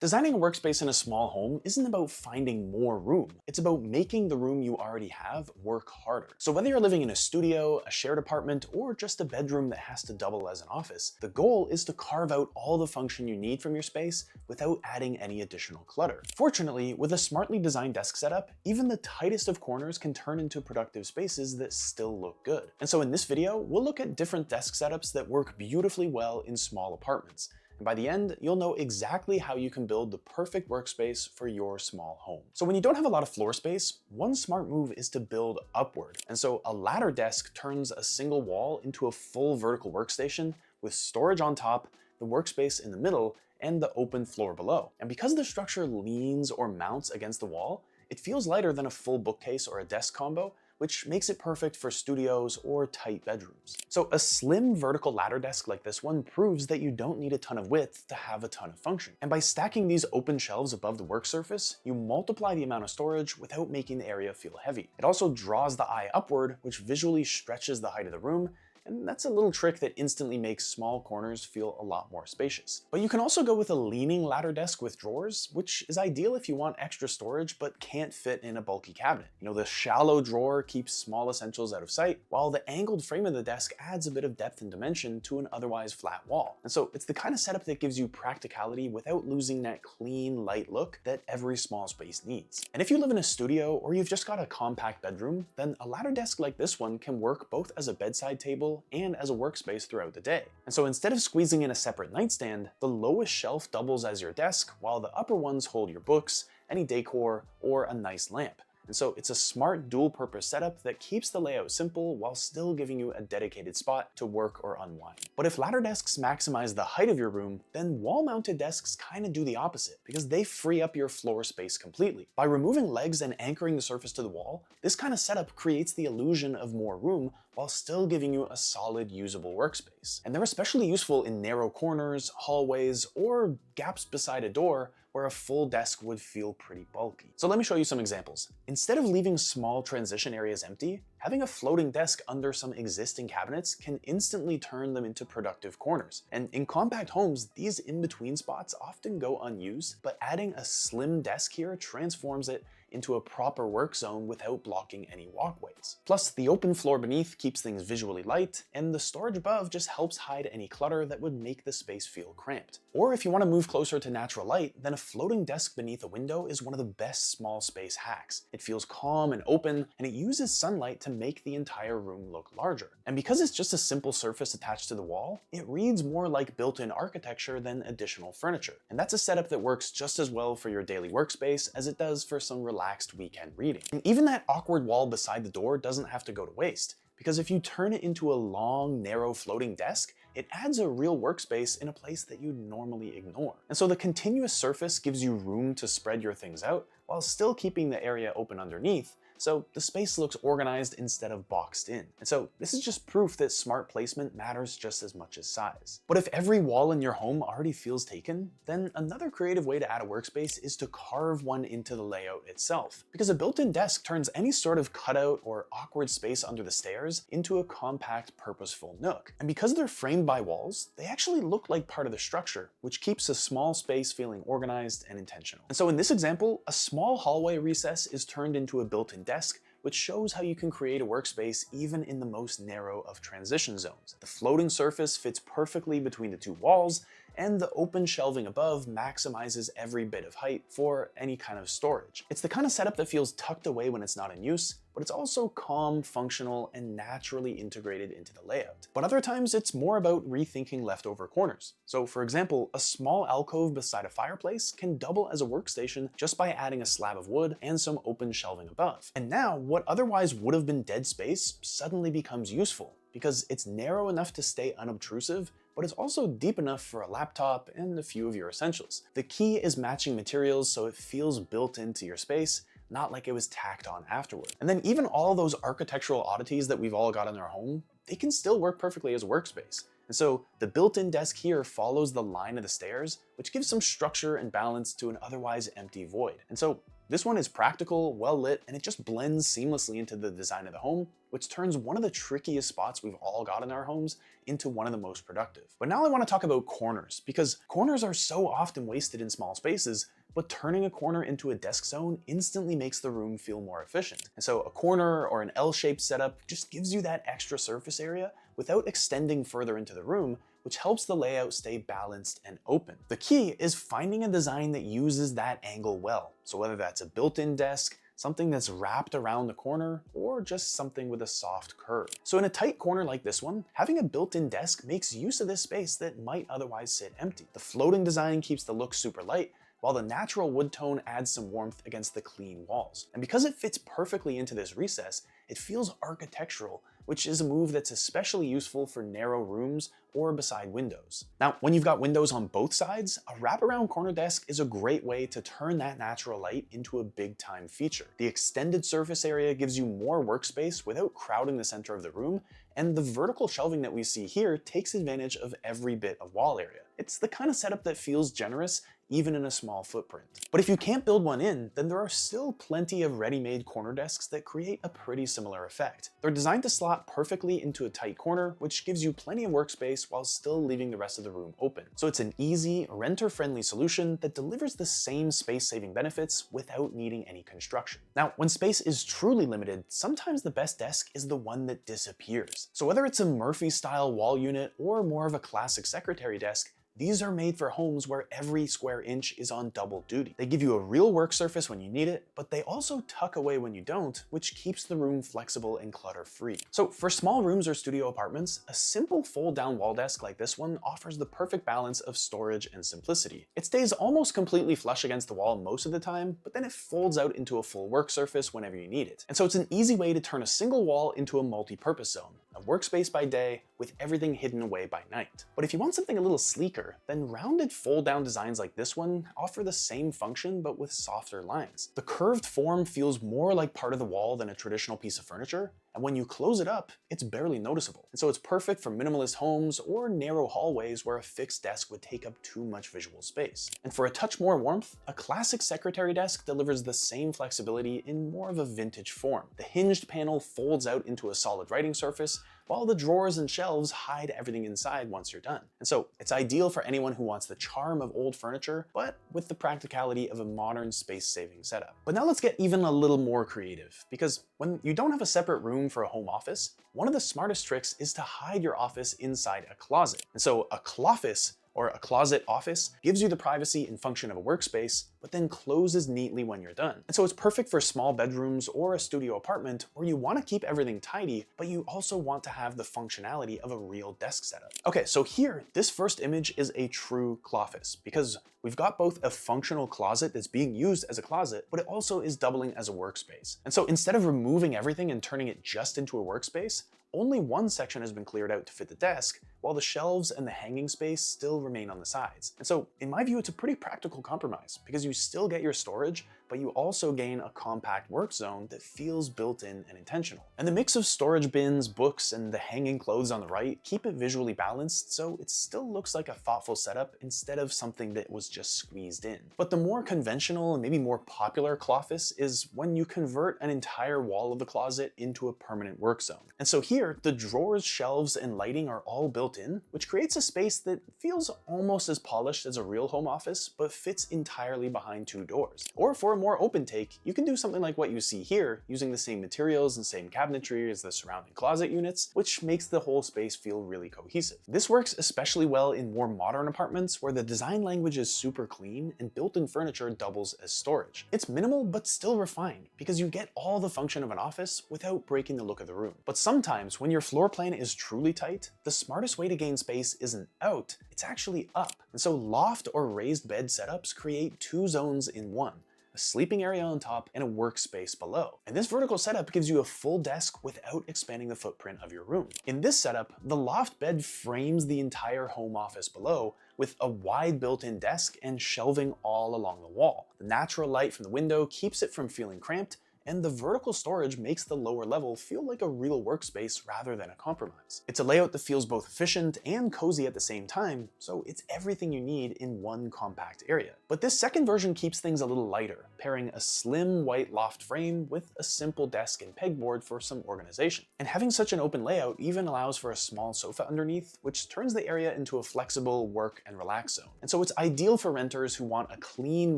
Designing a workspace in a small home isn't about finding more room. It's about making the room you already have work harder. So whether you're living in a studio, a shared apartment, or just a bedroom that has to double as an office, the goal is to carve out all the function you need from your space without adding any additional clutter. Fortunately, with a smartly designed desk setup, even the tightest of corners can turn into productive spaces that still look good. And so in this video, we'll look at different desk setups that work beautifully well in small apartments. And by the end, you'll know exactly how you can build the perfect workspace for your small home. So when you don't have a lot of floor space, one smart move is to build upward. And so a ladder desk turns a single wall into a full vertical workstation with storage on top, the workspace in the middle, and the open floor below. And because the structure leans or mounts against the wall, it feels lighter than a full bookcase or a desk combo, which makes it perfect for studios or tight bedrooms. So a slim vertical ladder desk like this one proves that you don't need a ton of width to have a ton of function. And by stacking these open shelves above the work surface, you multiply the amount of storage without making the area feel heavy. It also draws the eye upward, which visually stretches the height of the room, and that's a little trick that instantly makes small corners feel a lot more spacious. But you can also go with a leaning ladder desk with drawers, which is ideal if you want extra storage but can't fit in a bulky cabinet. You know, the shallow drawer keeps small essentials out of sight, while the angled frame of the desk adds a bit of depth and dimension to an otherwise flat wall. And so it's the kind of setup that gives you practicality without losing that clean, light look that every small space needs. And if you live in a studio or you've just got a compact bedroom, then a ladder desk like this one can work both as a bedside table and as a workspace throughout the day. And so instead of squeezing in a separate nightstand, the lowest shelf doubles as your desk, while the upper ones hold your books, any decor, or a nice lamp. And so it's a smart dual-purpose setup that keeps the layout simple while still giving you a dedicated spot to work or unwind. But if ladder desks maximize the height of your room, then wall-mounted desks kind of do the opposite, because they free up your floor space completely. By removing legs and anchoring the surface to the wall, this kind of setup creates the illusion of more room while still giving you a solid, usable workspace. And they're especially useful in narrow corners, hallways, or gaps beside a door where a full desk would feel pretty bulky. So let me show you some examples. Instead of leaving small transition areas empty, having a floating desk under some existing cabinets can instantly turn them into productive corners. And in compact homes, these in-between spots often go unused, but adding a slim desk here transforms it into a proper work zone without blocking any walkways. Plus, the open floor beneath keeps things visually light, and the storage above just helps hide any clutter that would make the space feel cramped. Or if you want to move closer to natural light, then a floating desk beneath a window is one of the best small space hacks. It feels calm and open, and it uses sunlight to make the entire room look larger. And because it's just a simple surface attached to the wall, it reads more like built-in architecture than additional furniture. And that's a setup that works just as well for your daily workspace as it does for some relaxed weekend reading. And even that awkward wall beside the door doesn't have to go to waste, because if you turn it into a long, narrow floating desk, it adds a real workspace in a place that you'd normally ignore. And so the continuous surface gives you room to spread your things out while still keeping the area open underneath, so the space looks organized instead of boxed in. And so this is just proof that smart placement matters just as much as size. But if every wall in your home already feels taken, then another creative way to add a workspace is to carve one into the layout itself. Because a built-in desk turns any sort of cutout or awkward space under the stairs into a compact, purposeful nook. And because they're framed by walls, they actually look like part of the structure, which keeps a small space feeling organized and intentional. And so in this example, a small hallway recess is turned into a built-in desk, which shows how you can create a workspace even in the most narrow of transition zones. The floating surface fits perfectly between the two walls, and the open shelving above maximizes every bit of height for any kind of storage. It's the kind of setup that feels tucked away when it's not in use, but it's also calm, functional, and naturally integrated into the layout. But other times it's more about rethinking leftover corners. So for example, a small alcove beside a fireplace can double as a workstation just by adding a slab of wood and some open shelving above. And now what otherwise would have been dead space suddenly becomes useful, because it's narrow enough to stay unobtrusive, but it's also deep enough for a laptop and a few of your essentials. The key is matching materials so it feels built into your space, not like it was tacked on afterward. And then even all those architectural oddities that we've all got in our home, they can still work perfectly as a workspace. And so the built-in desk here follows the line of the stairs, which gives some structure and balance to an otherwise empty void. And so This one is practical, well lit, and it just blends seamlessly into the design of the home, which turns one of the trickiest spots we've all got in our homes into one of the most productive. But now I want to talk about corners, because corners are so often wasted in small spaces, but turning a corner into a desk zone instantly makes the room feel more efficient. And so a corner or an L-shaped setup just gives you that extra surface area without extending further into the room, which helps the layout stay balanced and open. The key is finding a design that uses that angle well. So whether that's a built-in desk, something that's wrapped around the corner, or just something with a soft curve. So in a tight corner like this one, having a built-in desk makes use of this space that might otherwise sit empty. The floating design keeps the look super light, while the natural wood tone adds some warmth against the clean walls. And because it fits perfectly into this recess, it feels architectural, which is a move that's especially useful for narrow rooms or beside windows. Now, when you've got windows on both sides, a wraparound corner desk is a great way to turn that natural light into a big-time feature. The extended surface area gives you more workspace without crowding the center of the room, and the vertical shelving that we see here takes advantage of every bit of wall area. It's the kind of setup that feels generous even in a small footprint. But if you can't build one in, then there are still plenty of ready-made corner desks that create a pretty similar effect. They're designed to slot perfectly into a tight corner, which gives you plenty of workspace while still leaving the rest of the room open. So it's an easy, renter-friendly solution that delivers the same space-saving benefits without needing any construction. Now, when space is truly limited, sometimes the best desk is the one that disappears. So whether it's a Murphy-style wall unit or more of a classic secretary desk, these are made for homes where every square inch is on double duty. They give you a real work surface when you need it, but they also tuck away when you don't, which keeps the room flexible and clutter-free. So for small rooms or studio apartments, a simple fold-down wall desk like this one offers the perfect balance of storage and simplicity. It stays almost completely flush against the wall most of the time, but then it folds out into a full work surface whenever you need it. And so it's an easy way to turn a single wall into a multi-purpose zone, a workspace by day with everything hidden away by night. But if you want something a little sleeker, then rounded fold-down designs like this one offer the same function but with softer lines. The curved form feels more like part of the wall than a traditional piece of furniture, and when you close it up, it's barely noticeable. And so it's perfect for minimalist homes or narrow hallways where a fixed desk would take up too much visual space. And for a touch more warmth, a classic secretary desk delivers the same flexibility in more of a vintage form. The hinged panel folds out into a solid writing surface, while the drawers and shelves hide everything inside once you're done. And so it's ideal for anyone who wants the charm of old furniture, but with the practicality of a modern space-saving setup. But now let's get even a little more creative, because when you don't have a separate room for a home office, one of the smartest tricks is to hide your office inside a closet. And so a cloffice, or a closet office, gives you the privacy and function of a workspace, but then closes neatly when you're done. And so it's perfect for small bedrooms or a studio apartment where you want to keep everything tidy, but you also want to have the functionality of a real desk setup. Okay, so here, this first image is a true cloffice, because we've got both a functional closet that's being used as a closet, but it also is doubling as a workspace. And so instead of removing everything and turning it just into a workspace, only one section has been cleared out to fit the desk, while the shelves and the hanging space still remain on the sides. And so, in my view, it's a pretty practical compromise, because you still get your storage, but you also gain a compact work zone that feels built-in and intentional. And the mix of storage bins, books, and the hanging clothes on the right keep it visually balanced, so it still looks like a thoughtful setup instead of something that was just squeezed in. But the more conventional and maybe more popular cloffice is when you convert an entire wall of the closet into a permanent work zone. And so here, the drawers, shelves, and lighting are all built in, which creates a space that feels almost as polished as a real home office, but fits entirely behind two doors. Or for a more open take, you can do something like what you see here, using the same materials and same cabinetry as the surrounding closet units, which makes the whole space feel really cohesive. This works especially well in more modern apartments where the design language is super clean and built-in furniture doubles as storage. It's minimal but still refined, because you get all the function of an office without breaking the look of the room. But sometimes when your floor plan is truly tight, the smartest way to gain space isn't out, it's actually up. And so loft or raised bed setups create two zones in one, a sleeping area on top and a workspace below. And this vertical setup gives you a full desk without expanding the footprint of your room. In this setup, the loft bed frames the entire home office below, with a wide built-in desk and shelving all along the wall. The natural light from the window keeps it from feeling cramped, and the vertical storage makes the lower level feel like a real workspace rather than a compromise. It's a layout that feels both efficient and cozy at the same time, so it's everything you need in one compact area. But this second version keeps things a little lighter, pairing a slim white loft frame with a simple desk and pegboard for some organization. And having such an open layout even allows for a small sofa underneath, which turns the area into a flexible work and relax zone. And so it's ideal for renters who want a clean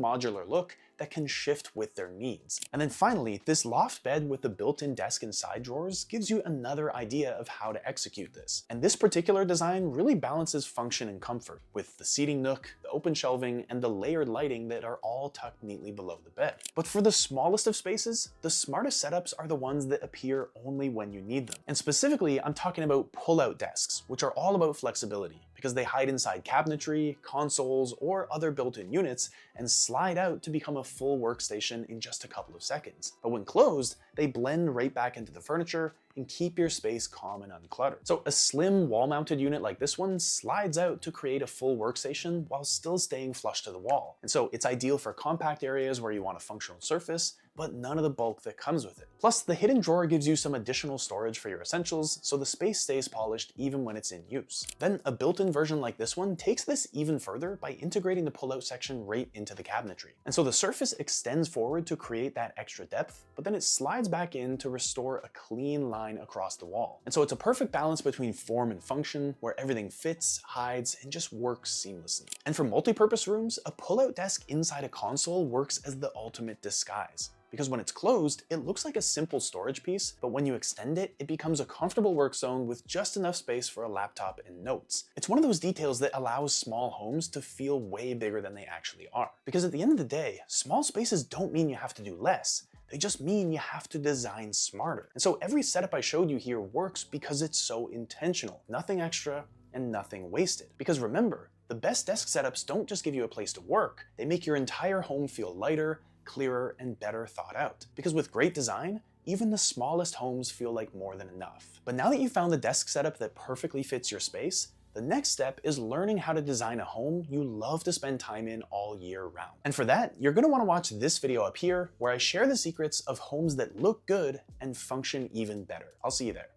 modular look that can shift with their needs. And then finally, this loft bed with the built-in desk and side drawers gives you another idea of how to execute this. And this particular design really balances function and comfort, with the seating nook, the open shelving, and the layered lighting that are all tucked neatly below the bed. But for the smallest of spaces, the smartest setups are the ones that appear only when you need them. And specifically, I'm talking about pull-out desks, which are all about flexibility, because they hide inside cabinetry, consoles, or other built-in units and slide out to become a full workstation in just a couple of seconds. But when closed, they blend right back into the furniture and keep your space calm and uncluttered. So a slim wall-mounted unit like this one slides out to create a full workstation while still staying flush to the wall. And so it's ideal for compact areas where you want a functional surface, but none of the bulk that comes with it. Plus, the hidden drawer gives you some additional storage for your essentials, so the space stays polished even when it's in use. Then a built-in version like this one takes this even further by integrating the pull-out section right into the cabinetry. And so the surface extends forward to create that extra depth, but then it slides back in to restore a clean line across the wall. And so it's a perfect balance between form and function, where everything fits, hides, and just works seamlessly. And for multi-purpose rooms, a pull-out desk inside a console works as the ultimate disguise. Because when it's closed, it looks like a simple storage piece, but when you extend it, it becomes a comfortable work zone with just enough space for a laptop and notes. It's one of those details that allows small homes to feel way bigger than they actually are. Because at the end of the day, small spaces don't mean you have to do less. They just mean you have to design smarter. And so every setup I showed you here works because it's so intentional. Nothing extra and nothing wasted. Because remember, the best desk setups don't just give you a place to work, they make your entire home feel lighter, clearer, and better thought out. Because with great design, even the smallest homes feel like more than enough. But now that you've found the desk setup that perfectly fits your space, the next step is learning how to design a home you love to spend time in all year round. And for that, you're going to want to watch this video up here, where I share the secrets of homes that look good and function even better. I'll see you there.